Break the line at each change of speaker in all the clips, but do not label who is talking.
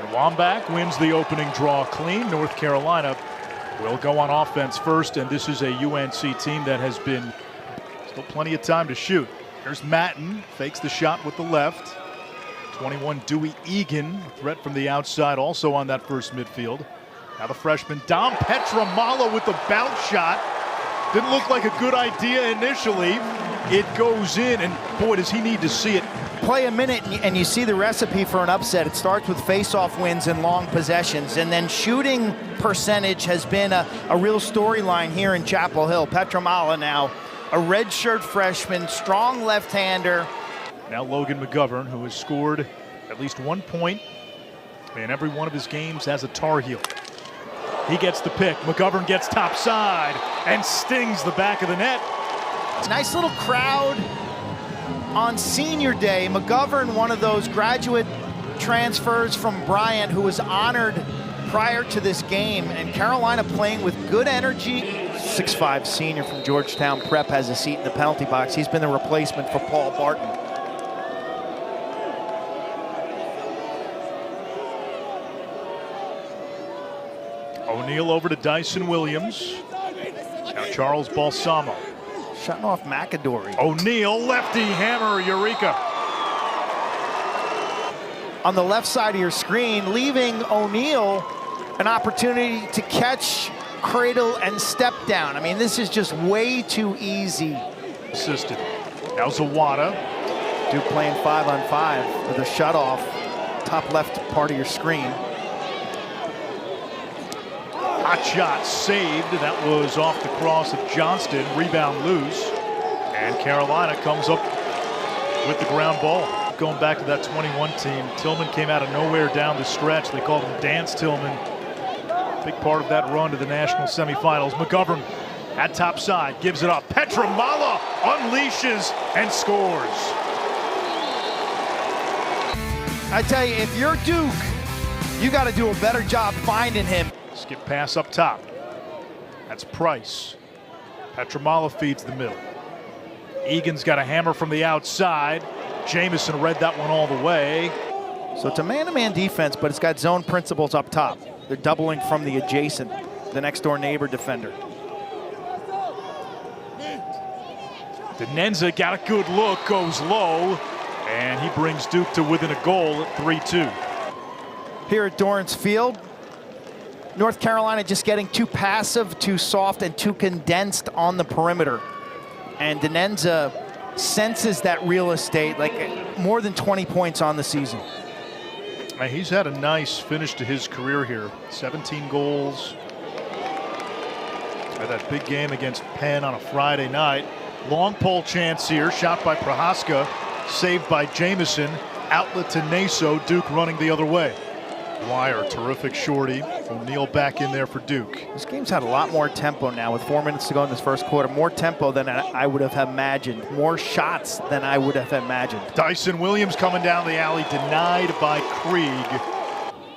Wambach wins the opening draw clean. North Carolina will go on offense first, and this is a UNC team that has been still plenty of time to shoot. There's Matten, fakes the shot with the left. 21 Dewey Egan, threat from the outside, also on that first midfield. Now the freshman Dom Petramala with the bounce shot. Didn't look like a good idea initially. It goes in, and boy, does he need to see it.
Play a minute and you see the recipe for an upset. It starts with face-off wins and long possessions, and then shooting percentage has been a real storyline here in Chapel Hill. Petramala now, a redshirt freshman, strong left-hander.
Now Logan McGovern, who has scored at least 1 point in every one of his games as a Tar Heel. He gets the pick. McGovern gets top side and stings the back of the net.
Nice little crowd on senior day. McGovern, one of those graduate transfers from Bryant who was honored prior to this game, and Carolina playing with good energy. 6'5" senior from Georgetown Prep has a seat in the penalty box. He's been the replacement for Paul Barton.
O'Neal over to Dyson Williams. Now Charles Balsamo.
Shutting off McAdory.
O'Neal, lefty hammer, eureka.
On the left side of your screen, leaving O'Neal an opportunity to catch, cradle, and step down. I mean, this is just way too easy.
Assisted. Now Zawada.
Duke playing 5-on-5 with a shutoff, top left part of your screen.
Hot shot saved. That was off the cross of Johnston. Rebound loose. And Carolina comes up with the ground ball. Going back to that 21 team, Tillman came out of nowhere down the stretch. They called him Dance Tillman. Big part of that run to the national semifinals. McGovern at top side, gives it up. Petramala unleashes and scores.
I tell you, if you're Duke, you got to do a better job finding him.
Skip pass up top. That's Price. Petramala feeds the middle. Egan's got a hammer from the outside. Jamison read that one all the way.
So it's a man-to-man defense, but it's got zone principles up top. They're doubling from the adjacent, the next-door neighbor defender.
Denenza got a good look, goes low, and he brings Duke to within a goal at 3-2.
Here at Dorrance Field, North Carolina just getting too passive, too soft, and too condensed on the perimeter. And Denenza senses that real estate, like more than 20 points on the season.
He's had a nice finish to his career here. 17 goals. Had that big game against Penn on a Friday night. Long pole chance here, shot by Prohaska, saved by Jamison. Outlet to Naso, Duke running the other way. Wire, terrific shorty. O'Neal back in there for Duke.
This game's had a lot more tempo now with 4 minutes to go in this first quarter. More tempo than I would have imagined. More shots than I would have imagined.
Dyson Williams coming down the alley, denied by Krieg.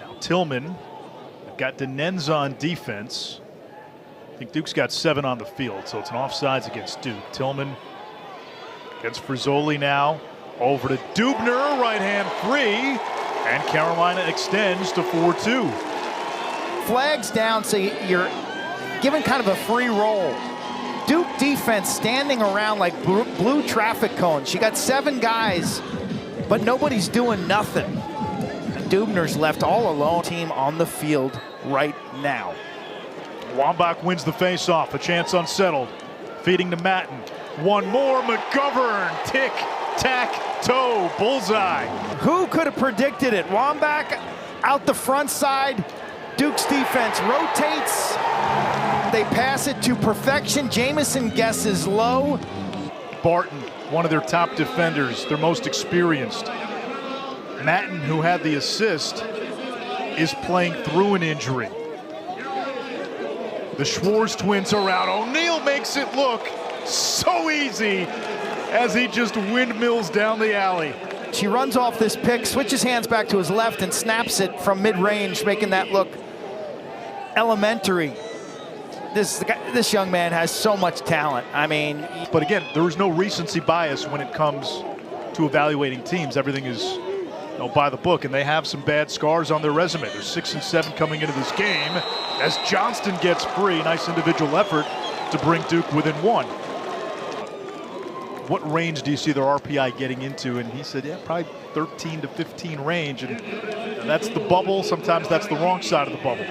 Now Tillman got Denenza on defense. I think Duke's got 7 on the field, so it's an offsides against Duke. Tillman gets Frizzoli now. Over to Dubner, right hand free. And Carolina extends to 4-2.
Flags down, so you're given kind of a free roll. Duke defense standing around like blue traffic cones. You got 7 guys, but nobody's doing nothing. And Dubner's left all alone. Team on the field right now.
Wambach wins the faceoff, a chance unsettled. Feeding to Matten. One more, McGovern, tic-tac-toe, bullseye.
Who could have predicted it? Wambach out the front side. Duke's defense rotates. They pass it to perfection. Jamison guesses low.
Barton, one of their top defenders, their most experienced. Matten, who had the assist, is playing through an injury. The Schwartz twins are out. O'Neal makes it look so easy as he just windmills down the alley.
She runs off this pick, switches hands back to his left, and snaps it from mid-range, making that look elementary. This young man has so much talent. I mean,
but again, there is no recency bias when it comes to evaluating teams. Everything is They'll buy the book, and they have some bad scars on their resume. They're 6-7 coming into this game as Johnston gets free. Nice individual effort to bring Duke within one. What range do you see their RPI getting into? And he said, yeah, probably 13 to 15 range. And that's the bubble. Sometimes that's the wrong side of the bubble.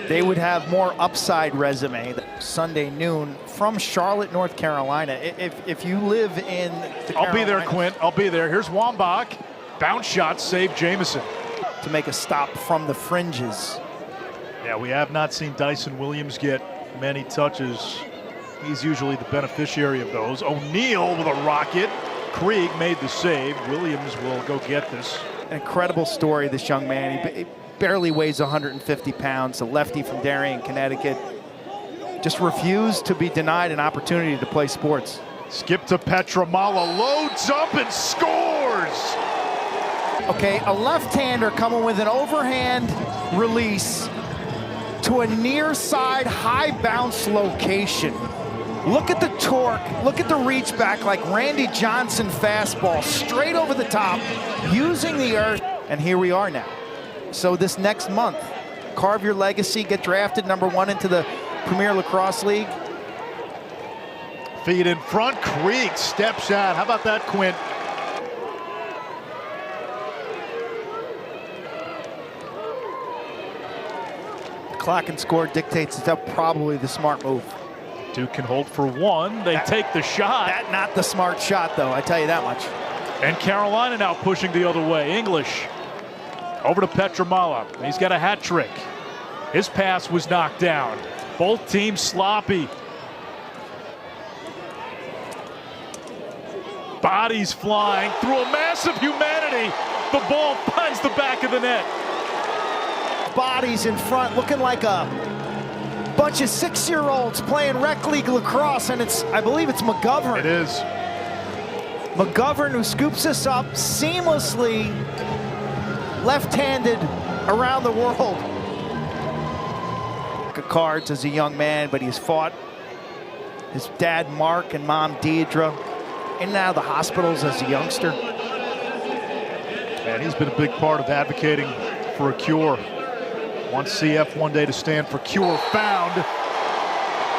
They would have more upside resume. Sunday noon from Charlotte, North Carolina. If you live in the
I'll be there, Quint. I'll be there. Here's Wambach. Bounce shot, save Jamison.
To make a stop from the fringes.
Yeah, we have not seen Dyson Williams get many touches. He's usually the beneficiary of those. O'Neal with a rocket. Krieg made the save. Williams will go get this.
An incredible story, this young man. He barely weighs 150 pounds, a lefty from Darien, Connecticut. Just refused to be denied an opportunity to play sports.
Skip to Petramala, loads up and scores!
Okay, a left-hander coming with an overhand release to a near side high bounce location. Look at the torque, look at the reach back like Randy Johnson fastball, straight over the top, using the earth. And here we are now. So this next month, carve your legacy, get drafted #1 into the Premier Lacrosse League.
Feet in front, Krieg steps out. How about that, Quint?
The clock and score dictates that's probably the smart move.
Duke can hold for one. They take the shot.
That not the smart shot, though, I tell you that much.
And Carolina now pushing the other way. English over to Petramala. He's got a hat trick. His pass was knocked down. Both teams sloppy. Bodies flying through a mass of humanity. The ball finds the back of the net.
Bodies in front, looking like a bunch of 6-year-olds playing rec league lacrosse, and I believe it's McGovern.
It is.
McGovern, who scoops us up seamlessly, left-handed around the world. Cards as a young man, but he's fought his dad Mark and mom Deidre in and out of the hospitals as a youngster.
And he's been a big part of advocating for a cure. Wants CF one day to stand for cure. Found.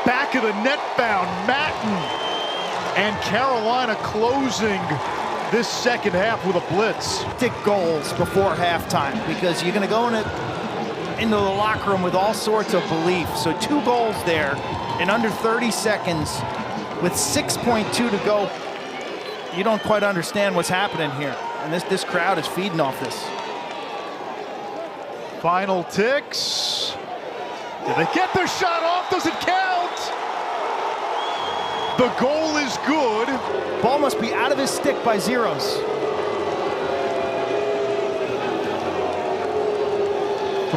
Back of the net found. Matten. And Carolina closing this second half with a blitz.
Take goals before halftime because you're going to go into the locker room with all sorts of belief. So 2 goals there in under 30 seconds with 6.2 to go. You don't quite understand what's happening here. And this crowd is feeding off this.
Final ticks. Did they get their shot off? Does it count? The goal is good.
Ball must be out of his stick by zeros.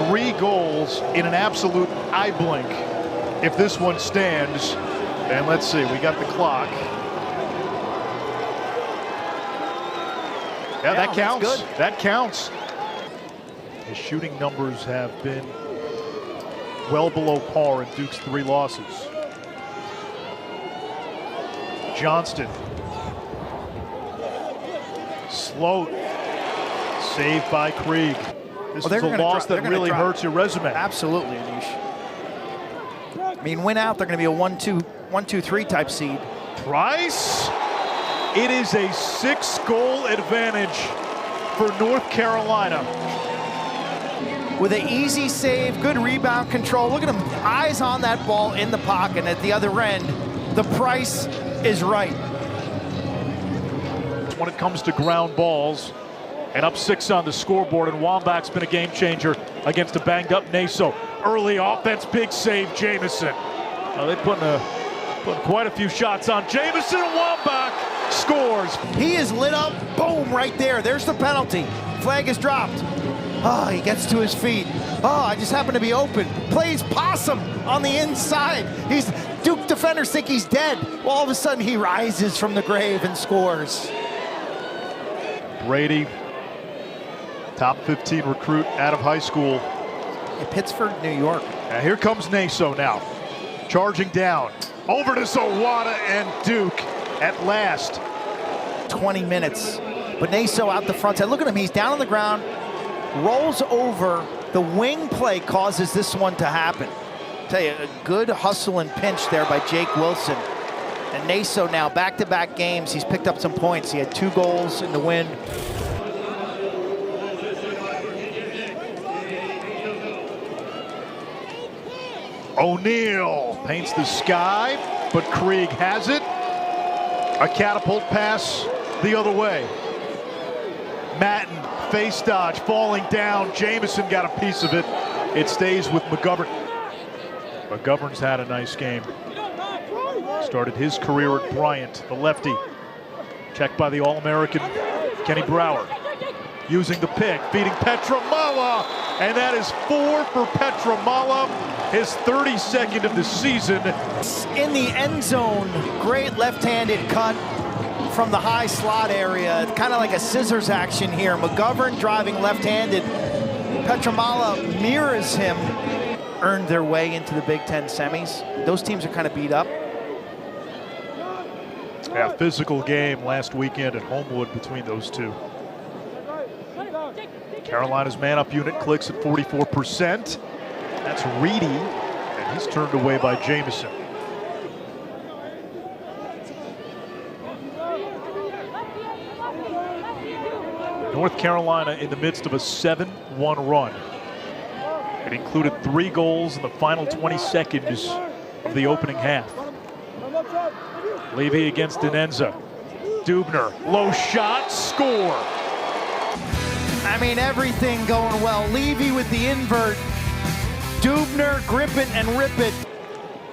3 goals in an absolute eye blink. If this one stands, and let's see, we got the clock. Yeah, that counts.
Good.
That counts. His shooting numbers have been well below par in Duke's 3 losses. Johnston. Sloat. Saved by Krieg. This is a loss that really hurts your resume.
Absolutely, Anish. I mean, win out, they're going to be a 1-2-3 type seed.
Price. It is a 6-goal advantage for North Carolina.
With an easy save, good rebound control. Look at him, eyes on that ball in the pocket. At the other end, the price is right.
When it comes to ground balls, and up 6 on the scoreboard, and Wambach's been a game changer against a banged up Naso. Early offense, big save, Jamison. They putting quite a few shots on Jamison, and Wambach scores.
He is lit up, boom, right there. There's the penalty. Flag is dropped. Oh, he gets to his feet. Oh, I just happened to be open. Plays possum on the inside. Duke defenders think he's dead. Well, all of a sudden he rises from the grave and scores.
Brady, top 15 recruit out of high school.
In Pittsburgh, New York.
And here comes Naso now. Charging down. Over to Zawada and Duke at last.
20 minutes But Naso out the front side. Look at him, he's down on the ground, rolls over. The wing play causes this one to happen. Tell you, a good hustle and pinch there by Jake Wilson. And Naso now, back-to-back games, he's picked up some points. He had 2 goals in the win.
O'Neal paints the sky, but Krieg has it. A catapult pass the other way. Matten, face dodge, falling down. Jamison got a piece of it. It stays with McGovern. McGovern's had a nice game. Started his career at Bryant, the lefty. Checked by the All-American Kenny Brower. Using the pick, feeding Petramala, and that is 4 for Petramala, his 32nd of the season.
In the end zone, great left-handed cut from the high slot area. It's kind of like a scissors action here. McGovern driving left-handed. Petramala mirrors him. Earned their way into the Big Ten semis. Those teams are kind of beat up.
Yeah, physical game last weekend at Homewood between those two. Carolina's man-up unit clicks at 44%. That's Reedy, and he's turned away by Jamison. North Carolina in the midst of a 7-1 run. It included 3 goals in the final 20 seconds of the opening half. Levy against Denenza. Dubner, low shot, score.
I mean, everything going well. Levy with the invert. Dubner, grip it and rip it.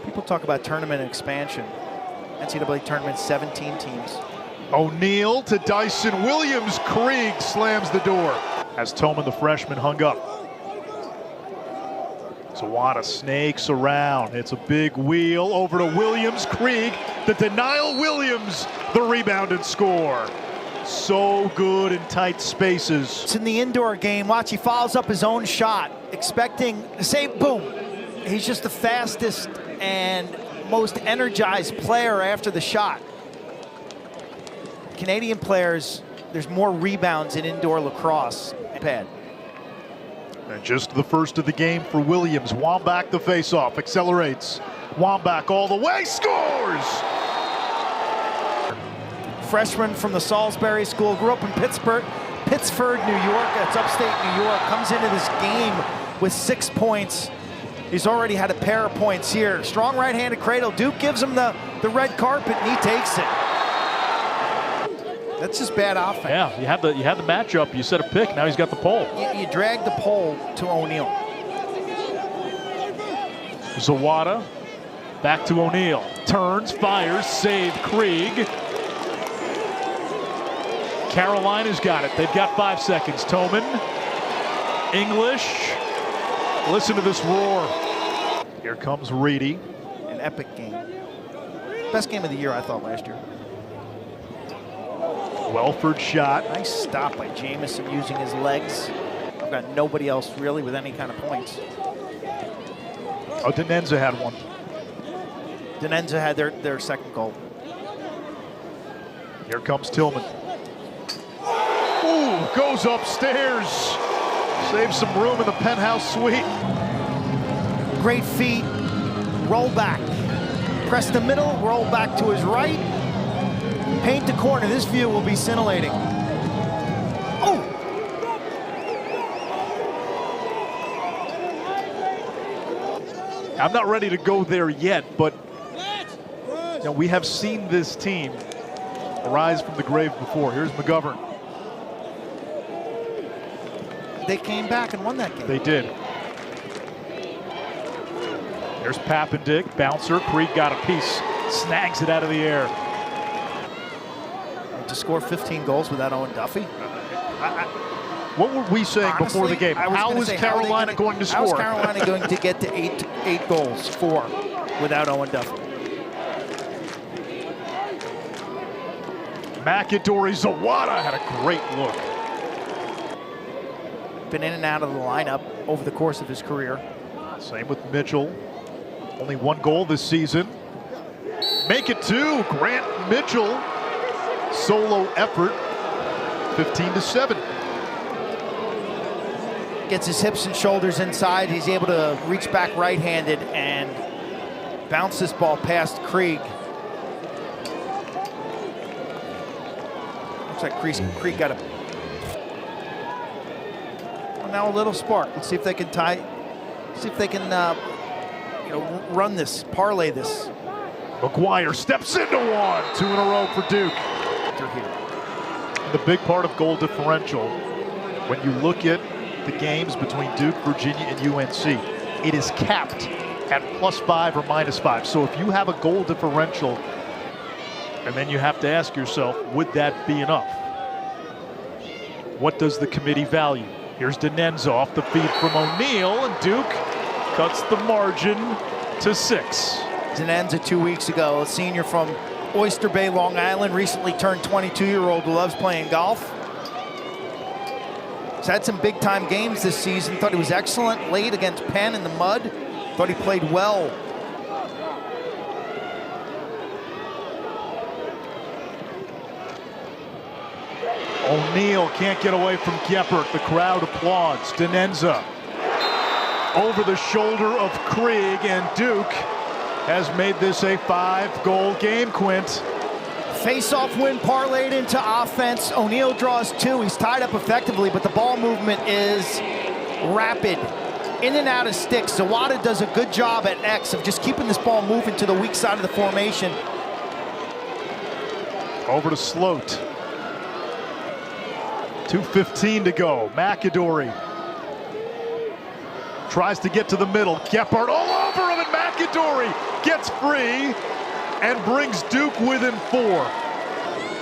People talk about tournament expansion. NCAA tournament, 17 teams.
O'Neal to Dyson Williams. Krieg slams the door as Tolman, the freshman, hung up. Zawada snakes around. It's a big wheel over to Williams. Krieg, the denial. Williams, the rebound and score. So good in tight spaces.
It's in the indoor game. Watch, he follows up his own shot, expecting the same, boom. He's just the fastest and most energized player after the shot. Canadian players, there's more rebounds in indoor lacrosse. Pad.
And just the first of the game for Williams. Wambach the faceoff, accelerates. Wambach all the way, scores!
Freshman from the Salisbury School, grew up in Pittsford, New York. That's upstate New York. Comes into this game with 6 points. He's already had a pair of points here. Strong right-handed cradle. Duke gives him the red carpet, and he takes it. That's just bad offense.
Yeah, you had the matchup. You set a pick. Now he's got the pole.
You drag the pole to O'Neal.
Zawada back to O'Neal. Turns, fires, save. Krieg. Carolina's got it. They've got 5 seconds. Tolman. English. Listen to this roar. Here comes Reedy.
An epic game. Best game of the year, I thought, last year.
Welford shot.
Nice stop by Jamison using his legs. I've got nobody else really with any kind of points.
Oh, Denenza had one.
Denenza had their second goal.
Here comes Tillman. Ooh, goes upstairs. Saves some room in the penthouse suite.
Great feet. Roll back. Press the middle, roll back to his right. Paint the corner. This view will be scintillating. Oh!
I'm not ready to go there yet, but you know, we have seen this team arise from the grave before. Here's McGovern.
They came back and won that game.
They did. There's Papendick, bouncer. Krieg got a piece, snags it out of the air.
To score 15 goals without Owen Duffy?
What were we saying before the game? How was Carolina going to score?
How was Carolina going to get to eight goals, 4, without Owen Duffy?
McAdory. Zawada had a great look.
Been in and out of the lineup over the course of his career.
Same with Mitchell. Only 1 goal this season. Make it 2. Grant Mitchell. Solo effort. 15-7.
Gets his hips and shoulders inside. He's able to reach back right-handed and bounce this ball past Krieg. Looks like Krieg got a... Well, now a little spark. Let's see if they can run this, parlay this.
McGuire steps into one. 2 in a row for Duke. The big part of goal differential, when you look at the games between Duke, Virginia, and UNC, it is capped at +5 or -5. So if you have a goal differential, and then you have to ask yourself, would that be enough? What does the committee value? Here's Denenza off the feed from O'Neal, and Duke cuts the margin to 6.
Denenza 2 weeks ago, a senior from Oyster Bay, Long Island, recently turned 22-year-old who loves playing golf. He's had some big-time games this season. Thought he was excellent late against Penn in the mud. Thought he played well.
O'Neal can't get away from Geppert. The crowd applauds. Denenza over the shoulder of Krieg, and Duke has made this a 5-goal game, Quint.
Face-off win parlayed into offense. O'Neal draws 2. He's tied up effectively, but the ball movement is rapid. In and out of sticks. Zawada does a good job at X of just keeping this ball moving to the weak side of the formation.
Over to Sloat. 2:15 to go. McAdory tries to get to the middle. Geppert all over him, and McAdory gets free and brings Duke within 4.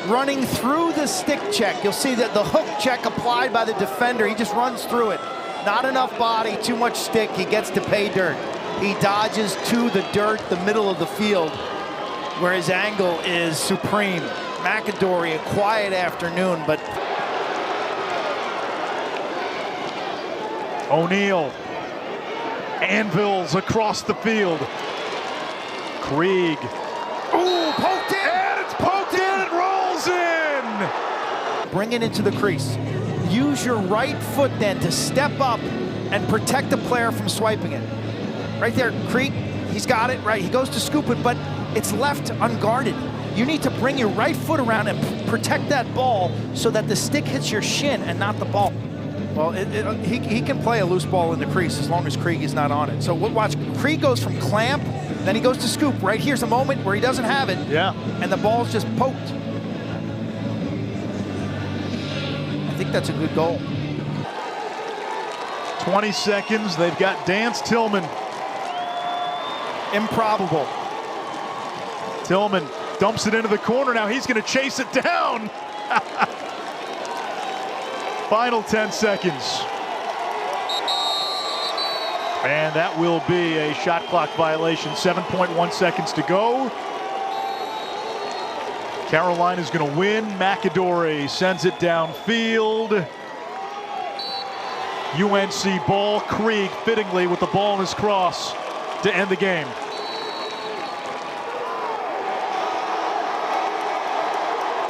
Running through the stick check. You'll see that the hook check applied by the defender. He just runs through it. Not enough body, too much stick. He gets to pay dirt. He dodges to the dirt, the middle of the field, where his angle is supreme. McAdory, a quiet afternoon, but...
O'Neal anvils across the field. Krieg.
Ooh, poked in!
And it's poked in, it rolls in!
Bring it into the crease. Use your right foot then to step up and protect the player from swiping it. Right there, Krieg, he's got it, right? He goes to scoop it, but it's left unguarded. You need to bring your right foot around and protect that ball so that the stick hits your shin and not the ball. Well, he can play a loose ball in the crease as long as Krieg is not on it. So watch, Krieg goes from clamp, then he goes to scoop. Right here's a moment where he doesn't have it.
Yeah.
And the ball's just poked. I think that's a good goal.
20 seconds, they've got Dance Tillman.
Improbable.
Tillman dumps it into the corner, now he's gonna chase it down. Final 10 seconds. And that will be a shot clock violation. 7.1 seconds to go. Carolina's going to win. McAdory sends it downfield. UNC ball. Krieg fittingly with the ball in his cross to end the game.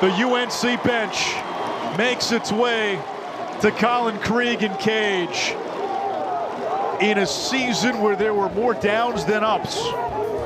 The UNC bench makes its way to Colin Krieg in cage in a season where there were more downs than ups.